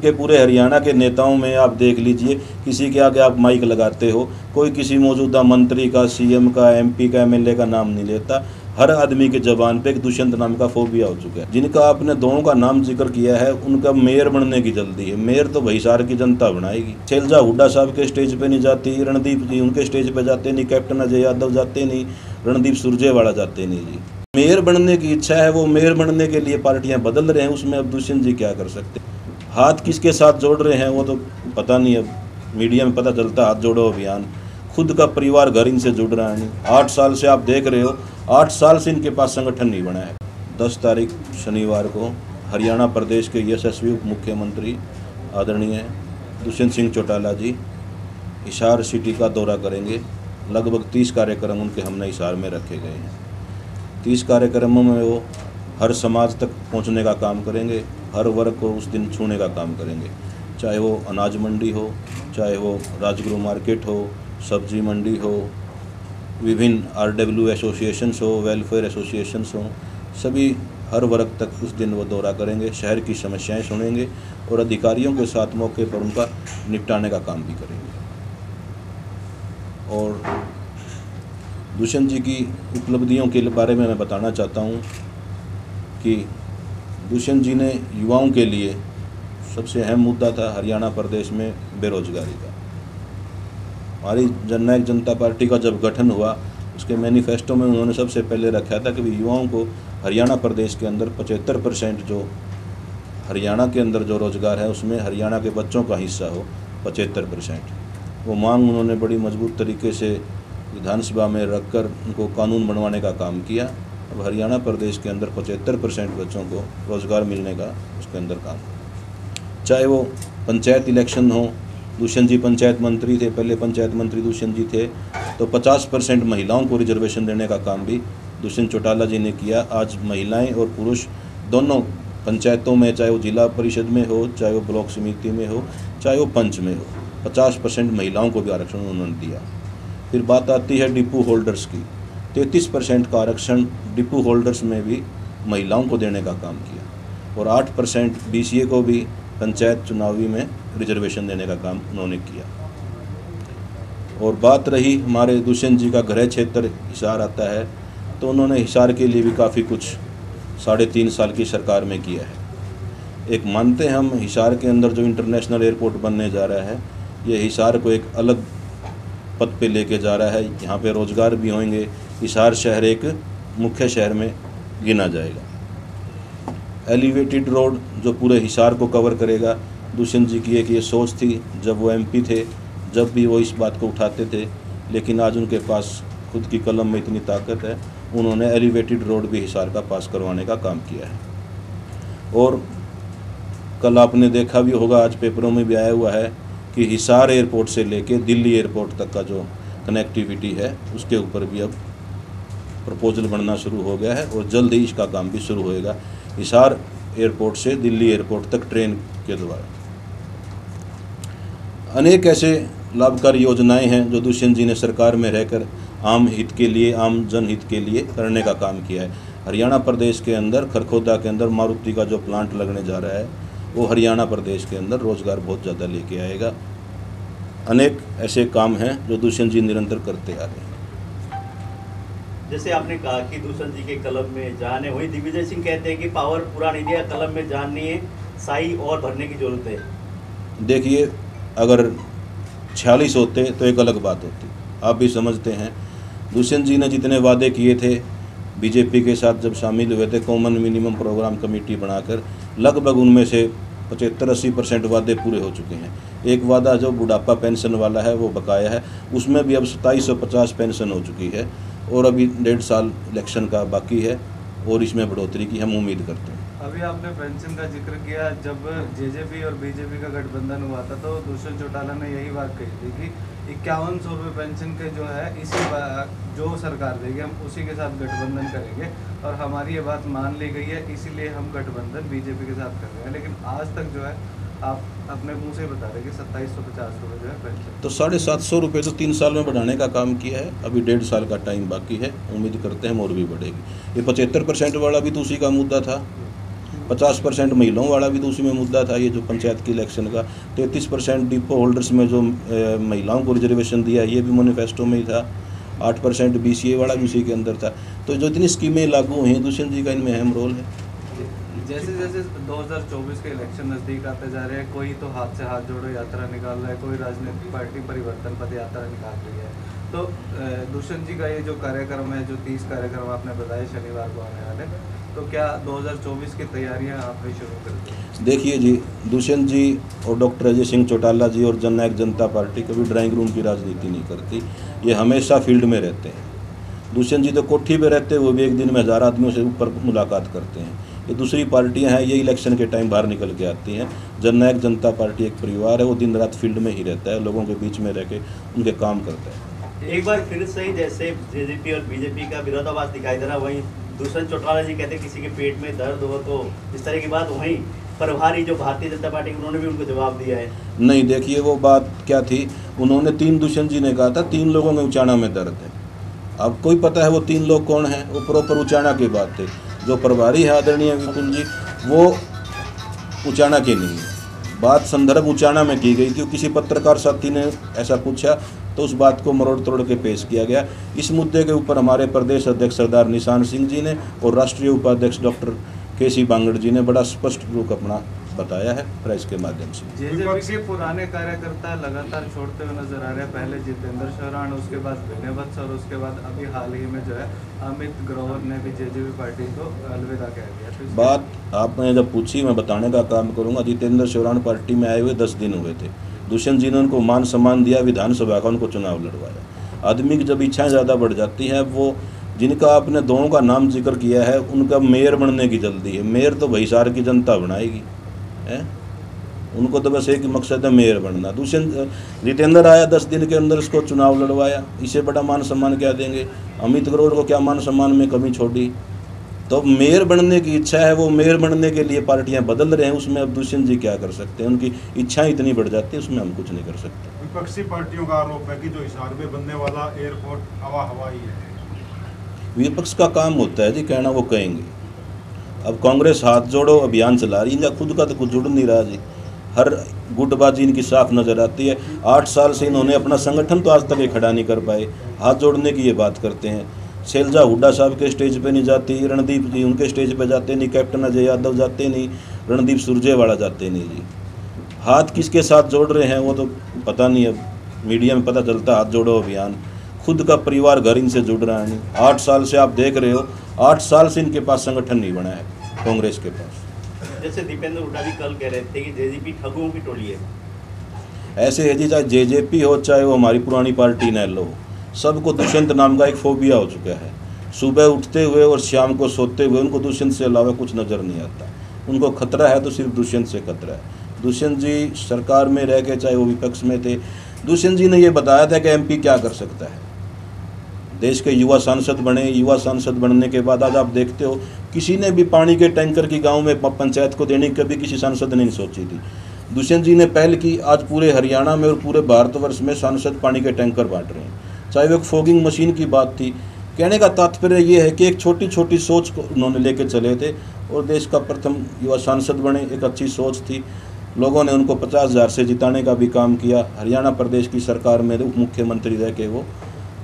के पूरे हरियाणा के नेताओं में आप देख लीजिए, किसी के आगे आप माइक लगाते हो, कोई किसी मौजूदा मंत्री का, सीएम का, एमपी का, एमएलए का नाम नहीं लेता। हर आदमी के जबान पे एक दुष्यंत नाम का फोबिया हो चुका है। जिनका आपने दोनों का नाम जिक्र किया है, उनका मेयर बनने की जल्दी है। मेयर तो हिसार की जनता बनाएगी। शैलजा हुड्डा साहब के स्टेज पे नहीं जाती, रणदीप जी उनके स्टेज पे जाते नहीं, कैप्टन अजय यादव जाते नहीं, रणदीप सुरजेवाला जाते नहीं जी। मेयर बनने की इच्छा है, वो मेयर बनने के लिए पार्टियां बदल रहे हैं, उसमें अब दुष्यंत जी क्या कर सकते। हाथ किसके साथ जोड़ रहे हैं वो तो पता नहीं, अब मीडिया में पता चलता हाथ जोड़ो अभियान। खुद का परिवार घर इनसे जुड़ रहा है नहीं। 8 साल से आप देख रहे हो, 8 साल से इनके पास संगठन नहीं बना है। 10 तारीख शनिवार को हरियाणा प्रदेश के यशस्वी उप मुख्यमंत्री आदरणीय दुष्यंत सिंह चौटाला जी हिसार सिटी का दौरा करेंगे। लगभग 30 कार्यक्रम उनके हमने हिसार में रखे गए हैं। 30 कार्यक्रमों में वो हर समाज तक पहुंचने का काम करेंगे, हर वर्ग को उस दिन छूने का काम करेंगे। चाहे वो अनाज मंडी हो, चाहे वो राजगुरु मार्केट हो, सब्जी मंडी हो, विभिन्न आरडब्ल्यू एसोसिएशंस हो, वेलफेयर एसोसिएशंस हो, सभी हर वर्ग तक उस दिन वो दौरा करेंगे। शहर की समस्याएं सुनेंगे और अधिकारियों के साथ मौके पर उनका निपटाने का काम भी करेंगे। और दुष्यंत जी की उपलब्धियों के बारे में मैं बताना चाहता हूँ कि दुष्यंत जी ने युवाओं के लिए सबसे अहम मुद्दा था हरियाणा प्रदेश में बेरोजगारी का। हमारी जननायक जनता पार्टी का जब गठन हुआ, उसके मैनिफेस्टो में उन्होंने सबसे पहले रखा था कि युवाओं को हरियाणा प्रदेश के अंदर 75% जो हरियाणा के अंदर जो रोज़गार है उसमें हरियाणा के बच्चों का हिस्सा हो 75%। वो मांग उन्होंने बड़ी मजबूत तरीके से विधानसभा में रखकर उनको कानून बनवाने का काम किया। अब हरियाणा प्रदेश के अंदर 75% बच्चों को रोज़गार मिलने का उसके अंदर काम। चाहे वो पंचायत इलेक्शन हो, दुष्यंत जी पंचायत मंत्री थे, पहले पंचायत मंत्री दुष्यंत जी थे, तो 50% महिलाओं को रिजर्वेशन देने का काम भी दुष्यंत चौटाला जी ने किया। आज महिलाएं और पुरुष दोनों पंचायतों में, चाहे वो जिला परिषद में हो, चाहे वो ब्लॉक समिति में हो, चाहे वो पंच में हो, 50% महिलाओं को भी आरक्षण उन्होंने दिया। फिर बात आती है डिपो होल्डर्स की, 33% का आरक्षण डिपो होल्डर्स में भी महिलाओं को देने का काम किया और 8% BCA को भी पंचायत चुनावी में रिजर्वेशन देने का काम उन्होंने किया। और बात रही हमारे दुष्यंत जी का गृह क्षेत्र हिसार आता है, तो उन्होंने हिसार के लिए भी काफ़ी कुछ 3.5 साल की सरकार में किया है। एक मानते हैं हम, हिसार के अंदर जो इंटरनेशनल एयरपोर्ट बनने जा रहा है, ये हिसार को एक अलग पद पे लेके जा रहा है। यहाँ पे रोज़गार भी होंगे, हिसार शहर एक मुख्य शहर में गिना जाएगा। एलिवेटेड रोड जो पूरे हिसार को कवर करेगा, दुष्यंत जी की एक ये सोच थी जब वो MP थे, जब भी वो इस बात को उठाते थे, लेकिन आज उनके पास खुद की कलम में इतनी ताकत है, उन्होंने एलिवेटेड रोड भी हिसार का पास करवाने का काम किया है। और कल आपने देखा भी होगा, आज पेपरों में भी आया हुआ है कि हिसार एयरपोर्ट से लेके दिल्ली एयरपोर्ट तक का जो कनेक्टिविटी है उसके ऊपर भी अब प्रपोजल बनना शुरू हो गया है और जल्द ही इसका काम भी शुरू होएगा। हिसार एयरपोर्ट से दिल्ली एयरपोर्ट तक ट्रेन के द्वारा अनेक ऐसे लाभकारी योजनाएं हैं जो दुष्यंत जी ने सरकार में रहकर आम हित के लिए, आम जनहित के लिए करने का काम किया है। हरियाणा प्रदेश के अंदर खरखोदा के अंदर मारुति का जो प्लांट लगने जा रहा है, वो हरियाणा प्रदेश के अंदर रोज़गार बहुत ज़्यादा लेके आएगा। अनेक ऐसे काम हैं जो दुष्यंत जी निरंतर करते आ रहे हैं। जैसे आपने कहा कि दुष्यंत जी के कलम में जान है, वही दिग्विजय सिंह कहते हैं कि पावर पूरा नहीं दिया, कलम में जान नहीं है, साई और भरने की जरूरत है। देखिए, अगर 46 होते तो एक अलग बात होती। आप भी समझते हैं, दुष्यंत जी ने जितने वादे किए थे बीजेपी के साथ जब शामिल हुए थे कॉमन मिनिमम प्रोग्राम कमेटी बनाकर, लगभग उनमें से 75-80% वादे पूरे हो चुके हैं। एक वादा जो बुढ़ापा पेंशन वाला है वो बकाया है, उसमें भी अब 2750 पेंशन हो चुकी है और अभी 1.5 साल इलेक्शन का बाकी है और इसमें बढ़ोतरी की हम उम्मीद करते हैं। अभी आपने पेंशन का जिक्र किया, जब जेजेपी और बीजेपी का गठबंधन हुआ था तो दुष्यंत चौटाला ने यही बात कही थी कि 5100 रुपये पेंशन के जो है इसी जो सरकार देगी हम उसी के साथ गठबंधन करेंगे और हमारी ये बात मान ली गई है, इसीलिए हम गठबंधन बीजेपी के साथ कर रहे हैं। लेकिन आज तक जो है आप अपने मुंह से बता रहे कि 2750 रुपये जो है पेंशन, तो 750 रुपये तो 3 साल में बढ़ाने का काम किया है। अभी 1.5 साल का टाइम बाकी है, उम्मीद करते हैं और भी बढ़ेगी। ये 75% वाला भी तो उसी का मुद्दा था। 50% महिलाओं वाला भी तो उसी में मुद्दा था, ये जो पंचायत की इलेक्शन का। 33% डिपो होल्डर्स में जो महिलाओं को रिजर्वेशन दिया, ये भी मैनिफेस्टो में ही था। 8% BCA वाला भी उसी के अंदर था। तो जो इतनी स्कीमें लागू हुई, दुष्यंत जी का इनमें अहम रोल है। जैसे जैसे 2024 के इलेक्शन नज़दीक आते जा रहे हैं, कोई तो हाथ से हाथ जोड़ो यात्रा निकाल रहा है, कोई राजनीतिक पार्टी परिवर्तन पद यात्रा निकाल रही है। तो दुष्यंत जी का ये जो कार्यक्रम है, जो 30 कार्यक्रम आपने बताए शनिवार को आने वाले, तो क्या 2024 की तैयारियां आपने शुरू कर दी? देखिए जी, दुष्यंत जी और डॉक्टर अजय सिंह चौटाला जी और जननायक जनता पार्टी कभी ड्राइंग रूम की राजनीति नहीं करती, ये हमेशा फील्ड में रहते हैं। दुष्यंत जी तो कोठी पे रहते हुए भी एक दिन में 1000 आदमियों से ऊपर मुलाकात करते हैं। ये दूसरी पार्टियां हैं, ये इलेक्शन के टाइम बाहर निकल के आती हैं। जननायक जनता पार्टी एक परिवार है, वो दिन रात फील्ड में ही रहता है, लोगों के बीच में रह के उनके काम करता है। एक बार फिर से जैसे जेजेपी और बीजेपी का विरोधाभास दिखाई दे रहा, वहीं दुष्यंत चौटाला जी कहते किसी के पेट में दर्द हो तो इस तरह की बात, वहीं प्रभारी जो भारतीय जनता पार्टी उन्होंने भी उनको जवाब दिया है। नहीं, देखिए वो बात क्या थी, उन्होंने 3 दुष्यंत जी ने कहा था 3 लोगों में उचाना में दर्द है। अब कोई पता है वो 3 लोग कौन हैं? वो प्रॉपर उचाना की बात थे। जो प्रभारी है आदरणीय विपुल जी, वो उचाना के नहीं है। बात संदर्भ उचाना में की गई थी। किसी पत्रकार साथी ने ऐसा पूछा तो उस बात को मरोड़ तोड़ के पेश किया गया। इस मुद्दे के ऊपर हमारे प्रदेश अध्यक्ष सरदार निशान सिंह जी ने और राष्ट्रीय उपाध्यक्ष डॉक्टर KC बांगड़ जी ने बड़ा स्पष्ट रूप अपना बताया है प्रेस के माध्यम से। जेजेपी के पुराने कार्यकर्ता लगातार छोड़ते हुए नजर आ रहे हैं। पहले जितेंद्र शौरान, उसके बाद विनय वत्स और उसके बाद अभी हाल ही में जो है अमित ग्रोवर ने भी जेजेपी पार्टी को अलविदा कह दिया। तो बात आपने जब पूछी, मैं बताने का काम करूंगा। जितेंद्र शौरान पार्टी में आए हुए 10 दिन हुए थे। दुष्यंत जी ने उनको मान सम्मान दिया, विधानसभा का उनको चुनाव लड़वाया। आदमी की जब इच्छाएं ज़्यादा बढ़ जाती हैं, वो जिनका आपने दोनों का नाम जिक्र किया है, उनका मेयर बनने की जल्दी है। मेयर तो भैसार की जनता बनाएगी है, उनको तो बस एक ही मकसद है, मेयर बनना। जितेंद्र आया 10 दिन के अंदर उसको चुनाव लड़वाया, इसे बड़ा मान सम्मान क्या देंगे? अमित ग्रोवर को क्या मान सम्मान में कमी छोड़ी? तो मेयर बनने की इच्छा है, वो मेयर बनने के लिए पार्टियां बदल रहे हैं, उसमें अब दुष्यंत जी क्या कर सकते हैं? उनकी इच्छाएं इतनी बढ़ जाती है, उसमें हम कुछ नहीं कर सकते। विपक्षी पार्टियों का आरोप है कि जो हिसार में बनने वाला एयरपोर्ट हवा ही है। विपक्ष का काम होता है जी कहना, वो कहेंगे। अब कांग्रेस हाथ जोड़ो अभियान चला रही है, इनका खुद का तो कुछ जुड़ नहीं रहा जी। हर गुटबाजी इनकी साफ नज़र आती है। 8 साल से इन्होंने अपना संगठन तो आज तक ये खड़ा नहीं कर पाए, हाथ जोड़ने की ये बात करते हैं। शैलजा हुड्डा साहब के स्टेज पे नहीं जाती, रणदीप जी उनके स्टेज पे जाते नहीं, कैप्टन अजय यादव जाते नहीं, रणदीप सुरजेवाला जाते नहीं जी। हाथ किसके साथ जोड़ रहे हैं वो तो पता नहीं, अब मीडिया में पता चलता हाथ जोड़ो अभियान। खुद का परिवार घर इनसे जुड़ रहा है नहीं। 8 साल से आप देख रहे हो, 8 साल से इनके पास संगठन नहीं बना है कांग्रेस के पास। जैसे दीपेंद्र हुड्डा भी कल कह रहे थे कि जेजेपी ठगों की टोली है। ऐसे है जी, चाहे जेजेपी हो चाहे वो हमारी पुरानी पार्टी NLO हो, सबको दुष्यंत नाम का एक फोबिया हो चुका है। सुबह उठते हुए और शाम को सोते हुए उनको दुष्यंत से अलावा कुछ नज़र नहीं आता। उनको खतरा है तो सिर्फ दुष्यंत से खतरा है। दुष्यंत जी सरकार में रह के, चाहे वो विपक्ष में थे, दुष्यंत जी ने ये बताया था कि MP क्या कर सकता है। देश के युवा सांसद बने। युवा सांसद बनने के बाद आज आप देखते हो, किसी ने भी पानी के टैंकर की गांव में पंचायत को देने की कभी किसी सांसद ने नहीं सोची थी। दुष्यंत जी ने पहल की। आज पूरे हरियाणा में और पूरे भारतवर्ष में सांसद पानी के टैंकर बांट रहे हैं। चाहे वो एक फॉगिंग मशीन की बात थी। कहने का तात्पर्य ये है कि एक छोटी छोटी सोच को उन्होंने लेके चले थे और देश का प्रथम युवा सांसद बने। एक अच्छी सोच थी, लोगों ने उनको 50,000 से जिताने का भी काम किया। हरियाणा प्रदेश की सरकार में उप मुख्यमंत्री रह के वो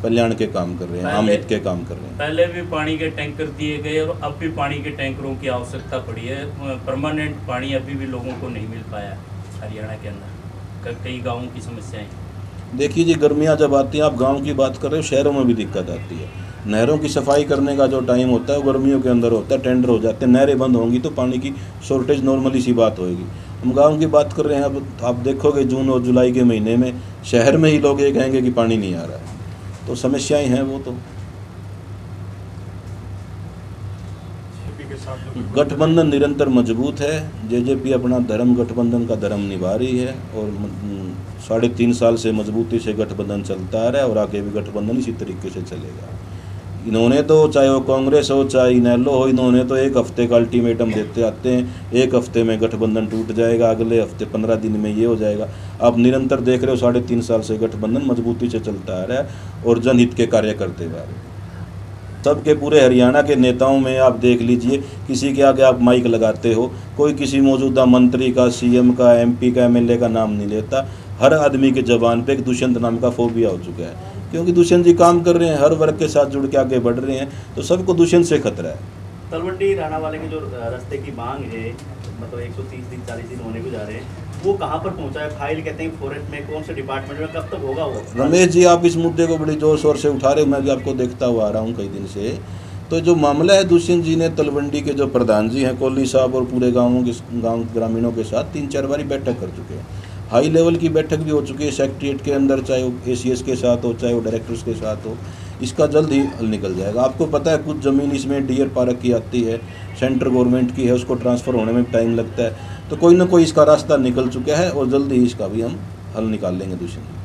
कल्याण के काम कर रहे हैं, आम हित के काम कर रहे हैं। पहले भी पानी के टैंकर दिए गए और अब भी पानी के टैंकरों की आवश्यकता पड़ी है। परमानेंट पानी अभी भी लोगों को नहीं मिल पाया हरियाणा के अंदर, कई गाँवों की समस्याएं। देखिए जी, गर्मियाँ जब आती हैं, आप गांव की बात कर रहे हो, शहरों में भी दिक्कत आती है। नहरों की सफाई करने का जो टाइम होता है वो गर्मियों के अंदर होता है, टेंडर हो जाते हैं। नहरें बंद होंगी तो पानी की शॉर्टेज नॉर्मली सी बात होगी। हम गांव की बात कर रहे हैं। अब आप देखोगे जून और जुलाई के महीने में शहर में ही लोग ये कहेंगे कि पानी नहीं आ रहा है, तो समस्याएं हैं वो तो। गठबंधन निरंतर मजबूत है। जेजेपी अपना धर्म गठबंधन का धर्म निभा रही है और 3.5 साल से मजबूती से गठबंधन चलता आ रहा है और आगे भी गठबंधन इसी तरीके से चलेगा। इन्होंने तो, चाहे वो कांग्रेस हो चाहे NLO हो, इन्होंने तो 1 हफ्ते का अल्टीमेटम देते आते हैं। 1 हफ्ते में गठबंधन टूट जाएगा, अगले हफ्ते 15 दिन में ये हो जाएगा। आप निरंतर देख रहे हो 3.5 साल से गठबंधन मजबूती से चलता आ रहा है और जनहित के कार्य करते हुए आ रहे हैं। सबके पूरे हरियाणा के नेताओं में आप देख लीजिए, किसी के आगे आप माइक लगाते हो, कोई किसी मौजूदा मंत्री का, सीएम का, एमपी का, एमएलए का नाम नहीं लेता। हर आदमी के जबान पे एक दुष्यंत नाम का फोबिया हो चुका है, क्योंकि दुष्यंत जी काम कर रहे हैं, हर वर्ग के साथ जुड़ के आगे बढ़ रहे हैं, तो सबको दुष्यंत से खतरा है। तलवंडी राणा वाले की जो रास्ते की मांग है, मतलब 130 दिन 40 दिन होने को जा रहे हैं, वो कहाँ पर पहुंचा है? फाइल कहते हैं फॉरेस्ट में, कौन से डिपार्टमेंट में, कब तक होगा वो? रमेश जी, आप इस मुद्दे को बड़ी जोर शोर से उठा रहे हो, मैं भी आपको देखता हुआ आ रहा हूँ कई दिन से। तो जो मामला है, दुष्यंत जी ने तलवंडी के जो प्रधान जी हैं कोहली साहब और पूरे गाँव ग्रामीणों के साथ 3-4 बारी बैठक कर चुके हैं। हाई लेवल की बैठक भी हो चुकी है सेक्रेटरीट के अंदर, चाहे वो ACS के साथ हो, चाहे वो डायरेक्टर्स के साथ हो। इसका जल्द ही हल निकल जाएगा। आपको पता है कुछ ज़मीन इसमें डियर पार्क की आती है, सेंट्रल गवर्नमेंट की है, उसको ट्रांसफ़र होने में टाइम लगता है। तो कोई ना कोई इसका रास्ता निकल चुका है और जल्द ही इसका भी हम हल निकाल लेंगे दुष्यंत।